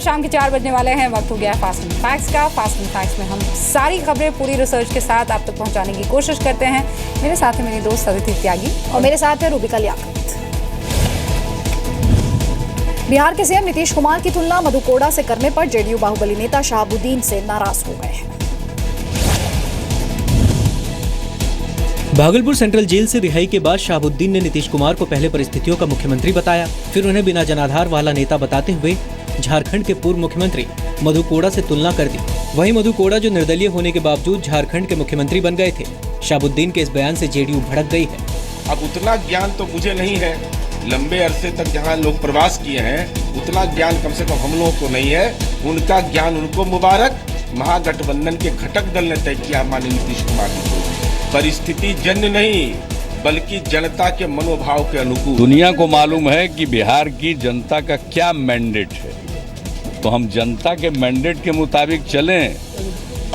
शाम के 4 बजने वाले हैं। वक्त हो गया है फास्ट एंड फैक्ट्स का। फास्ट एंड फैक्ट्स में हम सारी खबरें पूरी रिसर्च के साथ आप तक पहुंचाने की कोशिश करते हैं। मेरे साथ है मेरी दोस्त अदिति त्यागी और मेरे साथ है रूबिका लियाकत। बिहार के सीएम नीतीश कुमार की तुलना मधु कोड़ा से करने पर जेडीयू बाहुबली नेता शहाबुद्दीन से नाराज हो गए हैं। भागलपुर सेंट्रल जेल से रिहाई के बाद शहाबुद्दीन ने नीतीश कुमार को पहले परिस्थितियों का मुख्यमंत्री बताया, फिर उन्हें बिना जनाधार वाला नेता बताते हुए झारखंड के पूर्व मुख्यमंत्री मधु कोड़ा से तुलना कर दी। वहीं मधु कोड़ा जो निर्दलीय होने के बावजूद झारखंड के मुख्यमंत्री बन गए थे। शहाबुद्दीन के इस बयान से जेडीयू भड़क गई है। अब उतना ज्ञान तो मुझे नहीं है, लंबे अरसे तक जहाँ लोग प्रवास किए हैं उतना ज्ञान कम से कम हम लोगों को नहीं है। उनका ज्ञान उनको मुबारक। महागठबंधन के घटक दल ने तय किया माननीय नीतीश कुमार जी को, परिस्थिति जन्य नहीं बल्कि जनता के मनोभाव के अनुकूल। दुनिया को मालूम है कि बिहार की जनता का क्या मैंडेट है, तो हम जनता के मैंडेट के मुताबिक चलें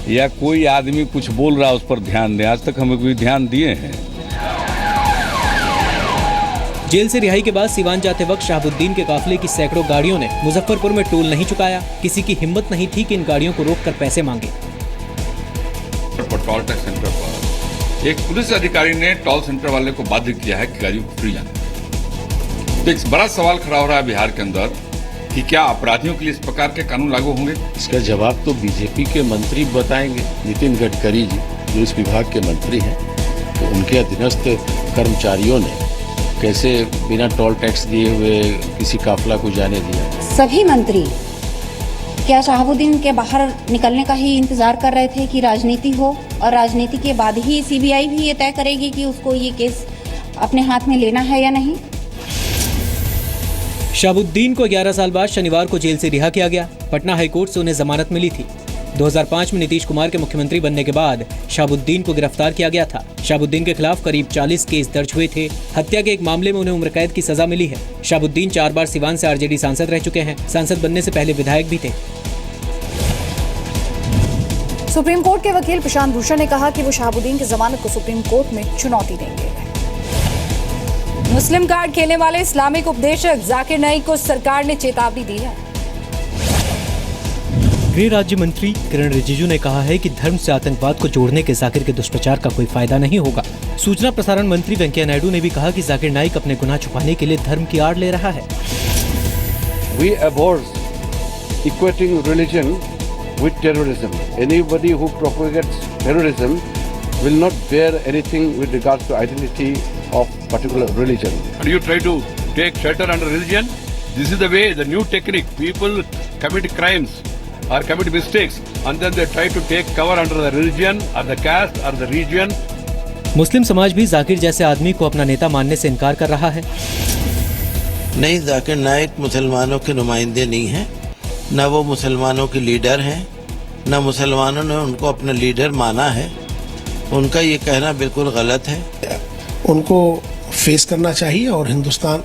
या कोई आदमी कुछ बोल रहा है उस पर ध्यान दें। आज तक हमें कोई ध्यान दिए हैं? जेल से रिहाई के बाद सिवान जाते वक्त शहाबुद्दीन के काफिले की सैकड़ों गाड़ियों ने मुजफ्फरपुर में टोल नहीं चुकाया। किसी की हिम्मत नहीं थी कि इन गाड़ियों को रोककर पैसे मांगे। टोल टैक्स सेंटर पर एक पुलिस अधिकारी ने टोल सेंटर वाले को बाध्य किया है कि गाड़ियों को फ्री जाने। तो एक बड़ा सवाल खड़ा हो रहा है बिहार के अंदर कि क्या अपराधियों के लिए इस प्रकार के कानून लागू होंगे? इसका जवाब तो बीजेपी के मंत्री बताएंगे। नितिन गडकरी जी जो इस विभाग के मंत्री हैं, तो उनके अधीनस्थ कर्मचारियों ने कैसे बिना टोल टैक्स दिए हुए किसी काफिला को जाने दिया? सभी मंत्री क्या शहाबुद्दीन के बाहर निकलने का ही इंतजार कर रहे थे कि राजनीति हो, और राजनीति के बाद ही सीबीआई भी ये तय करेगी कि उसको ये केस अपने हाथ में लेना है या नहीं? शहाबुद्दीन को 11 साल बाद शनिवार को जेल से रिहा किया गया। पटना हाईकोर्ट से उन्हें जमानत मिली थी। 2005 में नीतीश कुमार के मुख्यमंत्री बनने के बाद शहाबुद्दीन को गिरफ्तार किया गया था। शहाबुद्दीन के खिलाफ करीब 40 केस दर्ज हुए थे। हत्या के एक मामले में उन्हें उम्र कैद की सजा मिली है। शहाबुद्दीन 4 बार सिवान से आरजेडी सांसद रह चुके हैं। सांसद बनने से पहले विधायक भी थे। सुप्रीम कोर्ट के वकील प्रशांत भूषण ने कहा कि वो शहाबुद्दीन की जमानत को सुप्रीम कोर्ट में चुनौती देंगे। मुस्लिम कार्ड खेलने वाले इस्लामिक उपदेशक जाकिर नाइक को सरकार ने चेतावनी दी है। गृह राज्य मंत्री किरण रिजिजू ने कहा है कि धर्म से आतंकवाद को जोड़ने के जाकिर के दुष्प्रचार का कोई फायदा नहीं होगा। सूचना प्रसारण मंत्री वेंकैया नायडू ने भी कहा कि जाकिर नाइक अपने गुनाह छुपाने के लिए धर्म की आड़ ले रहा है। We abhor equating religion with terrorism. Anybody who propagates terrorism will not bear anything with regards to identity of particular religion. And you try to take shelter under religion? This is the way, the new technique. People commit crimes or commit mistakes and then they try to take cover under the religion or the caste or the region. मुस्लिम समाज भी जाकिर जैसे आदमी को अपना नेता मानने से इनकार कर रहा है। नहीं, जाकिर नाइक मुसलमानों के नुमाइंदे नहीं हैं, न वो मुसलमानों के लीडर हैं, न मुसलमानों ने उनको अपना लीडर माना है। उनका ये कहना बिल्कुल गलत है। उनको फेस करना चाहिए और हिंदुस्तान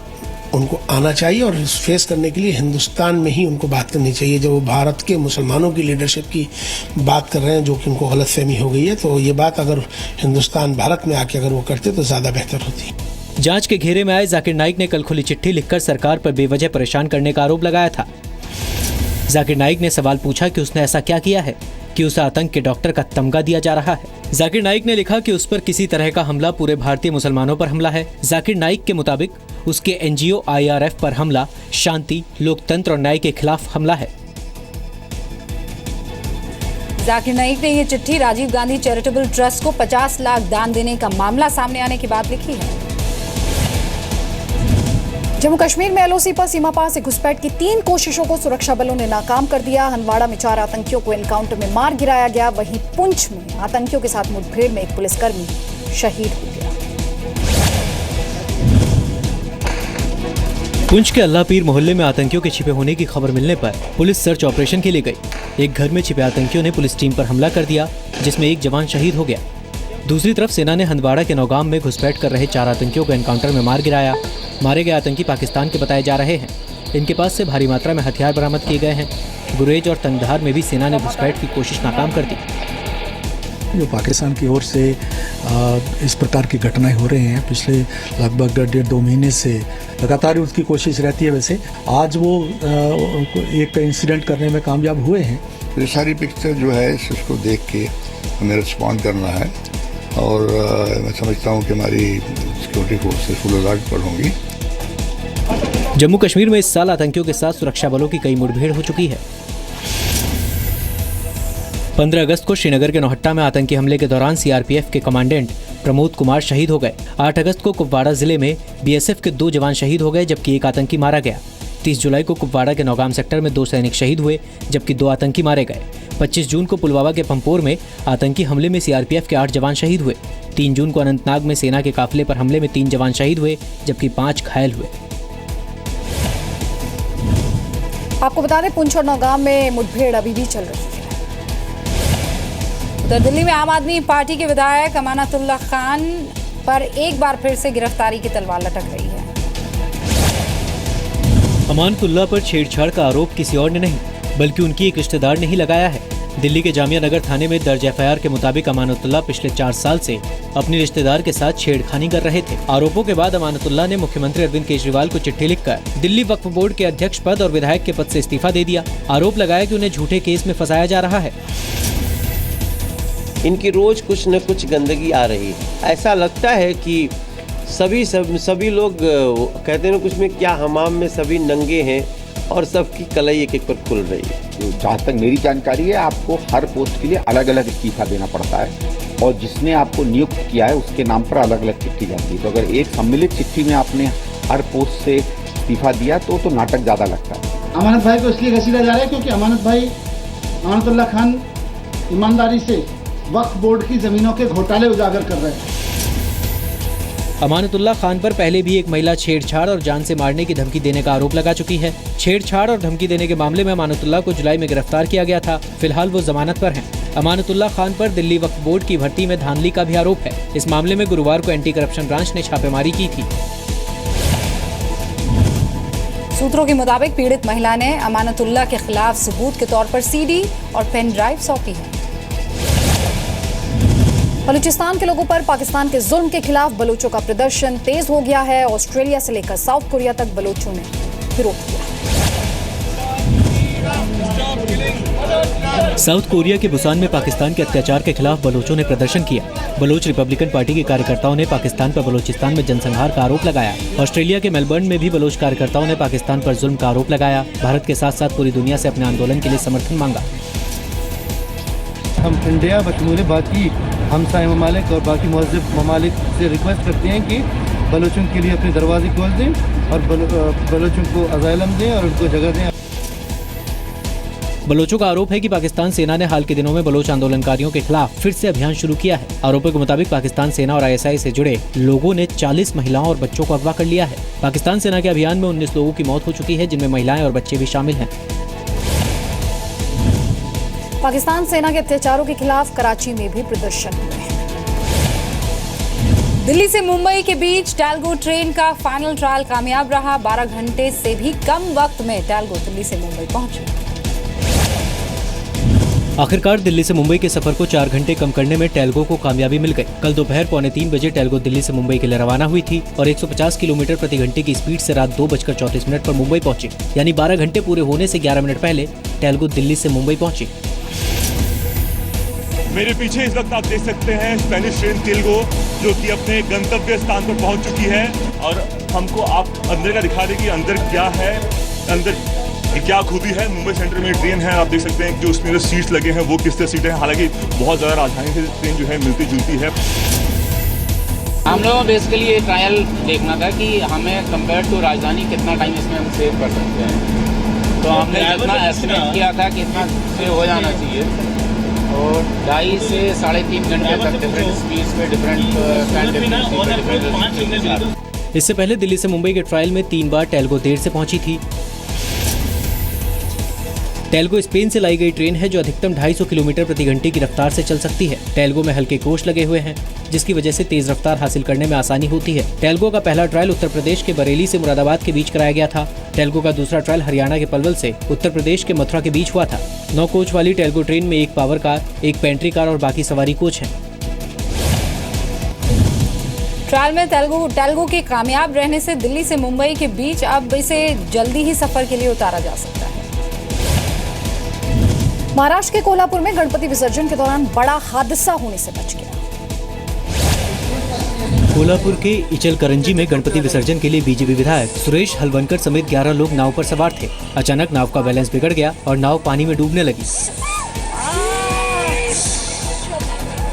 उनको आना चाहिए, और फेस करने के लिए हिंदुस्तान में ही उनको बात करनी चाहिए। जब वो भारत के मुसलमानों की लीडरशिप की बात कर रहे हैं, जो कि उनको गलतफहमी हो गई है, तो ये बात अगर हिंदुस्तान भारत में आके अगर वो करते तो ज़्यादा बेहतर होती। जांच के घेरे में आए जाकिर नाइक ने कल खुली चिट्ठी लिखकर सरकार पर बेवजह परेशान करने का आरोप लगाया था। जाकिर नाइक ने सवाल पूछा कि उसने ऐसा क्या किया है कि उसे आतंक के डॉक्टर का तमगा दिया जा रहा है। जाकिर नाइक ने लिखा कि उस पर किसी तरह का हमला पूरे भारतीय मुसलमानों पर हमला है। जाकिर नाइक के मुताबिक उसके एनजीओ IRF पर हमला शांति, लोकतंत्र और न्याय के खिलाफ हमला है। जाकिर नाइक ने यह चिट्ठी राजीव गांधी चैरिटेबल ट्रस्ट को 50 लाख दान देने का मामला सामने आने के बाद लिखी है। जम्मू कश्मीर में LOC पर सीमा पार से घुसपैठ की 3 कोशिशों को सुरक्षा बलों ने नाकाम कर दिया। हंदवाड़ा में 4 आतंकियों को एनकाउंटर में मार गिराया गया। वहीं पुंछ में आतंकियों के साथ मुठभेड़ में एक पुलिसकर्मी शहीद हो गया। पुंछ के अल्लाहपीर मोहल्ले में आतंकियों के छिपे होने की खबर मिलने पर पुलिस सर्च ऑपरेशन के लिए गई। एक घर में छिपे आतंकियों ने पुलिस टीम पर हमला कर दिया, जिसमें एक जवान शहीद हो गया। दूसरी तरफ सेना ने हंदवाड़ा के नौगाम में घुसपैठ कर रहे 4 आतंकियों को एनकाउंटर में मार गिराया। मारे गए आतंकी पाकिस्तान के बताए जा रहे हैं। इनके पास से भारी मात्रा में हथियार बरामद किए गए हैं। गुरेज और तंगधार में भी सेना ने घुसपैठ की कोशिश नाकाम कर दी। जो पाकिस्तान की ओर से इस प्रकार की घटनाएं हो रही हैं पिछले लगभग 1.5-2 महीने से लगातार उसकी कोशिश रहती है। वैसे आज वो एक इंसिडेंट करने में कामयाब हुए हैं। ये सारी पिक्चर जो है इसको देख के हमें रिस्पॉन्ड करना है और मैं समझता हूँ कि हमारी सिक्योरिटी फोर्सेस फुल अलर्ट पर होंगी। जम्मू कश्मीर में इस साल आतंकियों के साथ सुरक्षा बलों की कई मुठभेड़ हो चुकी है। 15 अगस्त को श्रीनगर के नौहट्टा में आतंकी हमले के दौरान सीआरपीएफ के कमांडेंट प्रमोद कुमार शहीद हो गए। 8 अगस्त को कुपवाड़ा जिले में बीएसएफ के 2 जवान शहीद हो गए जबकि 1 आतंकी मारा गया। 30 जुलाई को कुपवाड़ा के नौगाम सेक्टर में 2 सैनिक शहीद हुए जबकि 2 आतंकी मारे गए। 25 जून को पुलवामा के पंपोर में आतंकी हमले में सीआरपीएफ के 8 जवान शहीद हुए। 3 जून को अनंतनाग में सेना के काफिले पर हमले में 3 जवान शहीद हुए जबकि 5 घायल हुए। आपको बता दें पुंछ और नौगाम में मुठभेड़ अभी भी चल रही है। उधर दिल्ली में आम आदमी पार्टी के विधायक अमानतुल्लाह खान पर एक बार फिर से गिरफ्तारी की तलवार लटक रही है। अमानतुल्लाह पर छेड़छाड़ का आरोप किसी और ने नहीं बल्कि उनकी एक रिश्तेदार ने ही लगाया है। दिल्ली के जामिया नगर थाने में दर्ज एफआईआर के मुताबिक अमानतुल्लाह पिछले 4 साल से अपने रिश्तेदार के साथ छेड़खानी कर रहे थे। आरोपों के बाद अमानतुल्लाह ने मुख्यमंत्री अरविंद केजरीवाल को चिट्ठी लिखकर दिल्ली वक्फ बोर्ड के अध्यक्ष पद और विधायक के पद से इस्तीफा दे दिया। आरोप लगाया कि उन्हें झूठे केस में फंसाया जा रहा है। इनकी रोज कुछ न कुछ गंदगी आ रही है। ऐसा लगता है कि सभी लोग कहते हैं कुछ में क्या हमाम में सभी नंगे हैं और सबकी कलाई एक एक पर खुल रही है। जहाँ तक मेरी जानकारी है आपको हर पोस्ट के लिए अलग अलग इस्तीफा देना पड़ता है और जिसने आपको नियुक्त किया है उसके नाम पर अलग अलग चिट्ठी जाती है। तो अगर एक सम्मिलित चिट्ठी में आपने हर पोस्ट से इस्तीफा दिया तो नाटक ज़्यादा लगता है। अमानत भाई को इसलिए घसीटा जा रहा है क्योंकि अमानतुल्लाह खान ईमानदारी से वक्फ बोर्ड की जमीनों के घोटाले उजागर कर रहे हैं। अमानतुल्लाह खान पर पहले भी एक महिला छेड़छाड़ और जान से मारने की धमकी देने का आरोप लगा चुकी है। छेड़छाड़ और धमकी देने के मामले में अमानतुल्लाह को जुलाई में गिरफ्तार किया गया था। फिलहाल वो जमानत पर हैं। अमानतुल्लाह खान पर दिल्ली वक्फ बोर्ड की भर्ती में धांधली का भी आरोप है। इस मामले में गुरुवार को एंटी करप्शन ब्रांच ने छापेमारी की थी। सूत्रों के मुताबिक पीड़ित महिला ने अमानतुल्लाह के खिलाफ सबूत के तौर पर सीडी और पेन ड्राइव सौंपी है। बलूचिस्तान के लोगों पर पाकिस्तान के जुल्म के खिलाफ बलूचों का प्रदर्शन तेज हो गया है। ऑस्ट्रेलिया से लेकर साउथ कोरिया तक बलूचों ने विरोध किया। साउथ कोरिया के बुसान में पाकिस्तान के अत्याचार के खिलाफ बलूचों ने प्रदर्शन किया। बलूच रिपब्लिकन पार्टी के कार्यकर्ताओं ने पाकिस्तान पर बलूचिस्तान में जनसंहार का आरोप लगाया। ऑस्ट्रेलिया के मेलबर्न में भी बलूच कार्यकर्ताओं ने पाकिस्तान पर जुल्म का आरोप लगाया। भारत के साथ साथ पूरी दुनिया से अपने आंदोलन के लिए समर्थन मांगा। हम इंडिया बशमूल बाकी हमसाय ममालिक और बाकी महज़ब ममालिक से रिक्वेस्ट करते हैं कि बलूचों के लिए अपने दरवाजे खोल दें और बलूचों को अज़ाइलम दें और उनको जगह दें। बलोचों का आरोप है कि पाकिस्तान सेना ने हाल के दिनों में बलोच आंदोलनकारियों के खिलाफ फिर से अभियान शुरू किया है। आरोपों के मुताबिक पाकिस्तान सेना और आईएसआई से जुड़े लोगों ने 40 महिलाओं और बच्चों को अगवा कर लिया है। पाकिस्तान सेना के अभियान में 19 लोगों की मौत हो चुकी है जिनमें महिलाएं और बच्चे भी शामिल हैं। पाकिस्तान सेना के अत्याचारों के खिलाफ कराची में भी प्रदर्शन हुए हैं। दिल्ली से मुंबई के बीच टेलगो ट्रेन का फाइनल ट्रायल कामयाब रहा। 12 घंटे से भी कम वक्त में टेलगो दिल्ली से मुंबई पहुंची। आखिरकार दिल्ली से मुंबई के सफर को 4 घंटे कम करने में टेलगो को कामयाबी मिल गई। कल दोपहर 2:45 बजे टेलगो दिल्ली से मुंबई के लिए रवाना हुई थी और 150 किलोमीटर प्रति घंटे की स्पीड से रात 2:34 पर मुंबई पहुंची। यानी 12 घंटे पूरे होने से 11 मिनट पहले टेलगो दिल्ली से मुंबई पहुंची। मेरे पीछे इस वक्त आप देख सकते हैं स्पेनिश ट्रेन टेलगो जो कि अपने गंतव्य स्थान पर पहुंच चुकी है और हमको आप अंदर का दिखा दें कि अंदर क्या है, अंदर क्या खूबी है। मुंबई सेंट्रल में ट्रेन है, आप देख सकते हैं जो उसमें जो सीट्स लगे हैं वो किस तरह सीटें हैं। हालांकि बहुत ज़्यादा राजधानी से ट्रेन जो है मिलती जुलती है। हम लोगों बेसिकली ये ट्रायल देखना था कि हमें कंपेयर टू राजधानी कितना टाइम इसमें हम सेव कर सकते हैं। तो हमने जितना एस्टिमेट किया था कि इतना सेव हो जाना चाहिए और 2.5 से 3.5 घंटे तक डिफरेंट स्पीड्स पे डिफरेंट। इससे पहले दिल्ली से मुंबई के ट्रायल में 3 बार टेलगो देर से पहुंची थी। टेल्गो स्पेन से लाई गई ट्रेन है जो अधिकतम 250 किलोमीटर प्रति घंटे की रफ्तार से चल सकती है। टेल्गो में हल्के कोच लगे हुए हैं जिसकी वजह से तेज रफ्तार हासिल करने में आसानी होती है। टेल्गो का पहला ट्रायल उत्तर प्रदेश के बरेली से मुरादाबाद के बीच कराया गया था। टेल्गो का दूसरा ट्रायल हरियाणा के पलवल से उत्तर प्रदेश के मथुरा के बीच हुआ था। 9 कोच वाली टेल्गो ट्रेन में एक पावर कार, एक पेंट्री कार और बाकी सवारी कोच हैं। ट्रायल में टेल्गो के कामयाब रहने से दिल्ली से मुंबई के बीच अब इसे जल्दी ही सफर के लिए उतारा जा सकता है। महाराष्ट्र के कोल्हापुर में गणपति विसर्जन के दौरान बड़ा हादसा होने से बच गया। कोल्हापुर के इचलकरंजी में गणपति विसर्जन के लिए बीजेपी विधायक सुरेश हलवनकर समेत 11 लोग नाव पर सवार थे। अचानक नाव का बैलेंस बिगड़ गया और नाव पानी में डूबने लगी।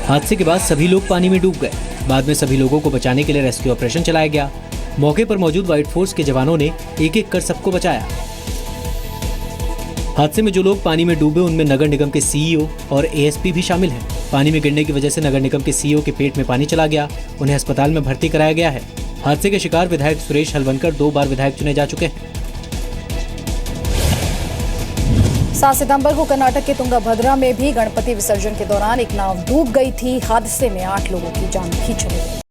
हादसे के बाद सभी लोग पानी में डूब गए। बाद में सभी लोगों को बचाने के लिए रेस्क्यू ऑपरेशन चलाया गया। मौके पर मौजूद व्हाइट फोर्स के जवानों ने एक-एक कर सबको बचाया। हादसे में जो लोग पानी में डूबे उनमें नगर निगम के सीईओ और एएसपी भी शामिल हैं। पानी में गिरने की वजह से नगर निगम के सीईओ के पेट में पानी चला गया। उन्हें अस्पताल में भर्ती कराया गया है। हादसे के शिकार विधायक सुरेश हलवनकर 2 बार विधायक चुने जा चुके हैं। 7 सितंबर को कर्नाटक के तुंगाभद्रा में भी गणपति विसर्जन के दौरान एक नाव डूब गई थी। हादसे में 8 लोगों की जान भी चली गई।